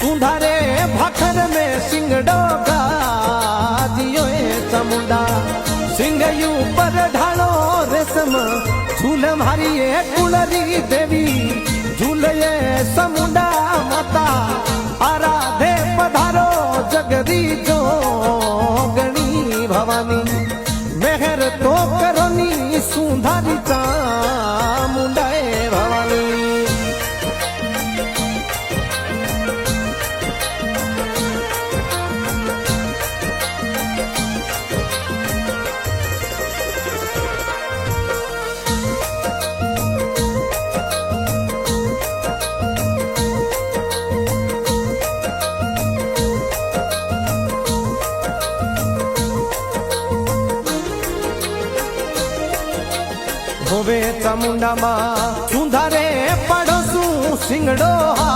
सुधारे भाखर में सिंगड़ो गाजियो चामुंडा सिंह ऊपर ढालो रेशम झूल मारी कुलरी देवी झूलये समुंडा माता आराधे पधारो जगदी जो गणी भवानी मेहर तो करोनी सुधारी चामुंडाए भवानी। होवे चामुंडा मां सुधारे पड़ोसू सिंगड़ो हा